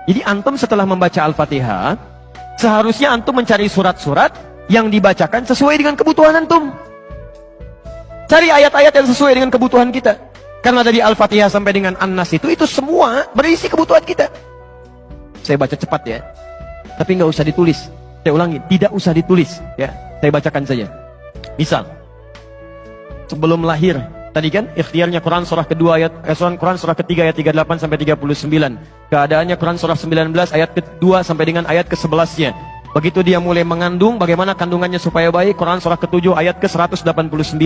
Jadi antum setelah membaca Al-Fatihah, seharusnya antum mencari surat-surat yang dibacakan sesuai dengan kebutuhan antum. Cari ayat-ayat yang sesuai dengan kebutuhan kita. Karena dari Al-Fatihah sampai dengan An-Nas itu semua berisi kebutuhan kita. Saya baca cepat ya. Tapi nggak usah ditulis. Saya ulangi, tidak usah ditulis ya. Saya bacakan saja. Misal, sebelum lahir, tadi kan ikhtiarnya Quran surah kedua ayat Quran surah ketiga ayat 38 sampai 39. Keadaannya Quran surah 19 ayat kedua sampai dengan ayat ke-11-nya. Begitu dia mulai mengandung, bagaimana kandungannya supaya baik, Quran surah ke-7 ayat ke-189.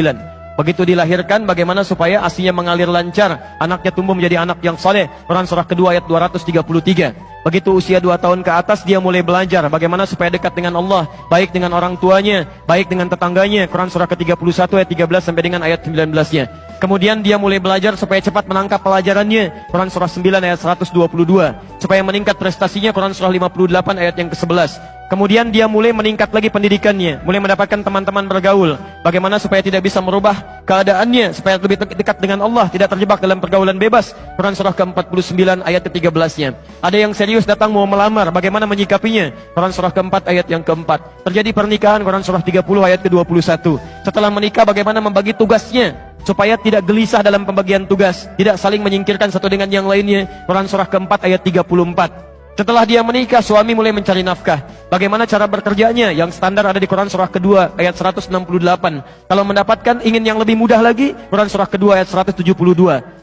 Begitu dilahirkan, bagaimana supaya ASInya mengalir lancar, anaknya tumbuh menjadi anak yang saleh, Quran surah kedua ayat 233. Begitu usia 2 tahun ke atas, dia mulai belajar bagaimana supaya dekat dengan Allah, baik dengan orang tuanya, baik dengan tetangganya, Quran surah ke-31 ayat 13 sampai dengan ayat 19-nya. Kemudian dia mulai belajar supaya cepat menangkap pelajarannya, Quran surah 9 ayat 122. Supaya meningkat prestasinya, Quran surah 58 ayat yang ke-11. Kemudian dia mulai meningkat lagi pendidikannya, mulai mendapatkan teman-teman bergaul. Bagaimana supaya tidak bisa merubah keadaannya, supaya lebih dekat dengan Allah, tidak terjebak dalam pergaulan bebas. Quran surah ke-49 ayat ke-13-nya. Ada yang serius datang mau melamar, bagaimana menyikapinya? Quran surah ke-4 ayat yang ke-4. Terjadi pernikahan, Quran surah 30 ayat ke-21. Setelah menikah, bagaimana membagi tugasnya supaya tidak gelisah dalam pembagian tugas, tidak saling menyingkirkan satu dengan yang lainnya. Quran surah ke-4 ayat 34. Setelah dia menikah, suami mulai mencari nafkah. Bagaimana cara bekerjanya? Yang standar ada di Quran surah kedua ayat 168. Kalau mendapatkan ingin yang lebih mudah lagi, Quran surah kedua ayat 172.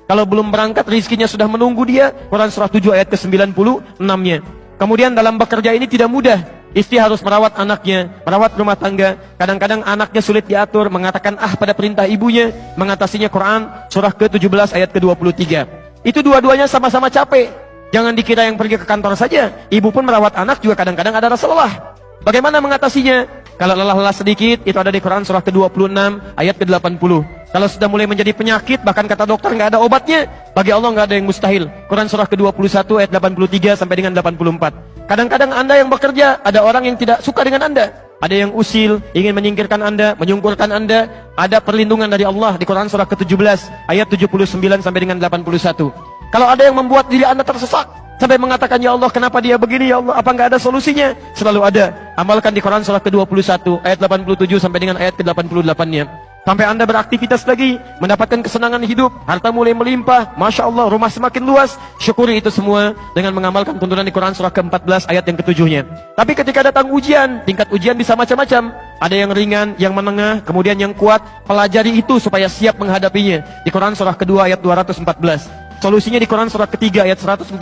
Kalau belum berangkat, rizkinya sudah menunggu dia, Quran surah 7 ayat ke-96-nya. Kemudian dalam bekerja ini tidak mudah. Istri harus merawat anaknya, merawat rumah tangga. Kadang-kadang anaknya sulit diatur, mengatakan pada perintah ibunya, mengatasinya. Quran surah ke-17 ayat ke-23. Itu dua-duanya sama-sama capek. Jangan dikira yang pergi ke kantor saja, ibu pun merawat anak juga kadang-kadang ada rasa lelah. Bagaimana mengatasinya? Kalau lelah-lelah sedikit, itu ada di Quran surah ke-26 ayat ke-80. Kalau sudah mulai menjadi penyakit, bahkan kata dokter nggak ada obatnya, bagi Allah nggak ada yang mustahil. Quran surah ke-21 ayat 83 sampai dengan 84. Kadang-kadang Anda yang bekerja, ada orang yang tidak suka dengan Anda. Ada yang usil, ingin menyingkirkan Anda, menyungkurkan Anda. Ada perlindungan dari Allah di Quran surah ke-17 ayat 79 sampai dengan 81. Kalau ada yang membuat diri Anda tersesak sampai mengatakan, ya Allah kenapa dia begini, ya Allah apa nggak ada solusinya? Selalu ada. Amalkan di Quran surah ke-21 ayat 87 sampai dengan ayat ke-88-nya. Sampai Anda beraktivitas lagi, mendapatkan kesenangan hidup, harta mulai melimpah, Masya Allah, rumah semakin luas. Syukuri itu semua dengan mengamalkan tuntunan di Quran surah ke-14 ayat yang ke-7-nya. Tapi ketika datang ujian, tingkat ujian bisa macam-macam. Ada yang ringan, yang menengah, kemudian yang kuat. Pelajari itu supaya siap menghadapinya. Di Quran surah kedua ayat 214. Solusinya di Quran surah ketiga ayat 142.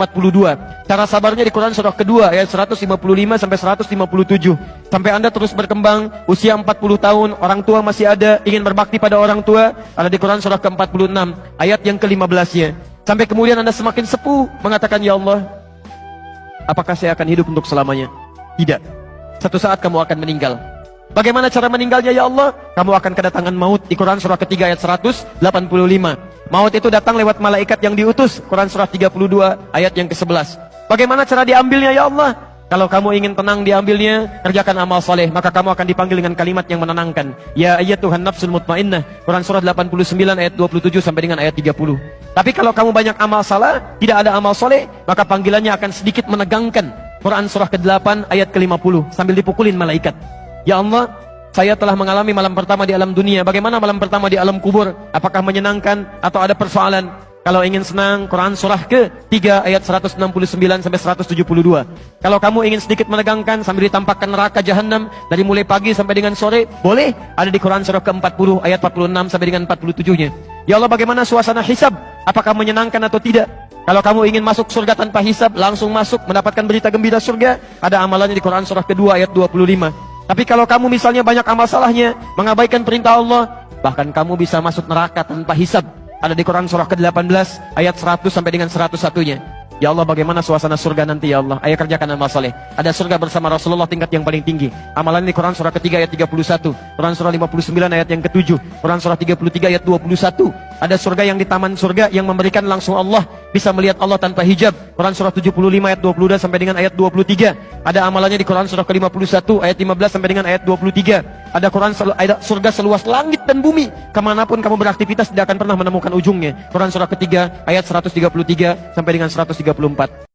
Cara sabarnya di Quran surah kedua ayat 155 sampai 157. Sampai Anda terus berkembang, usia 40 tahun, orang tua masih ada, ingin berbakti pada orang tua, ada di Quran surah ke-46 ayat yang ke-15-nya. Sampai kemudian Anda semakin sepuh, mengatakan, ya Allah, apakah saya akan hidup untuk selamanya? Tidak. Satu saat kamu akan meninggal. Bagaimana cara meninggalnya, ya Allah? Kamu akan kedatangan maut di Quran surah ketiga ayat 185. Maut itu datang lewat malaikat yang diutus, Quran surah 32 ayat yang ke-11. Bagaimana cara diambilnya, ya Allah? Kalau kamu ingin tenang diambilnya, kerjakan amal soleh, maka kamu akan dipanggil dengan kalimat yang menenangkan. Ya ayyatuhan nafsul mutmainnah, Quran surah 89 ayat 27 sampai dengan ayat 30. Tapi kalau kamu banyak amal salah, tidak ada amal soleh, maka panggilannya akan sedikit menegangkan. Quran surah ke-8 ayat ke-50 sambil dipukulin malaikat. Ya Allah, saya telah mengalami malam pertama di alam dunia. Bagaimana malam pertama di alam kubur? Apakah menyenangkan atau ada persoalan? Kalau ingin senang, Quran surah ke-3 ayat 169 sampai 172. Kalau kamu ingin sedikit menegangkan sambil ditampakkan neraka jahanam dari mulai pagi sampai dengan sore, boleh. Ada di Quran surah ke-40 ayat 46 sampai dengan 47-nya. Ya Allah, bagaimana suasana hisab? Apakah menyenangkan atau tidak? Kalau kamu ingin masuk surga tanpa hisab, langsung masuk mendapatkan berita gembira surga, ada amalannya di Quran surah kedua ayat 25. Tapi kalau kamu misalnya banyak amal salahnya, mengabaikan perintah Allah, bahkan kamu bisa masuk neraka tanpa hisab. Ada di Quran surah ke-18 ayat 100 sampai dengan 101-nya. Ya Allah, bagaimana suasana surga nanti, ya Allah? Ayo kerjakan amal saleh. Ada surga bersama Rasulullah tingkat yang paling tinggi. Amalan di Quran surah ketiga ayat 31, Quran surah 59 ayat yang ke-7, Quran surah 33 ayat 21. Ada surga yang di taman surga yang memberikan langsung Allah, bisa melihat Allah tanpa hijab. Quran surah 75 ayat 22 sampai dengan ayat 23. Ada amalannya di Quran surah ke-51 ayat 15 sampai dengan ayat 23. Ada surga seluas langit dan bumi. Kemanapun kamu beraktivitas tidak akan pernah menemukan ujungnya. Quran surah ketiga ayat 133 sampai dengan 134.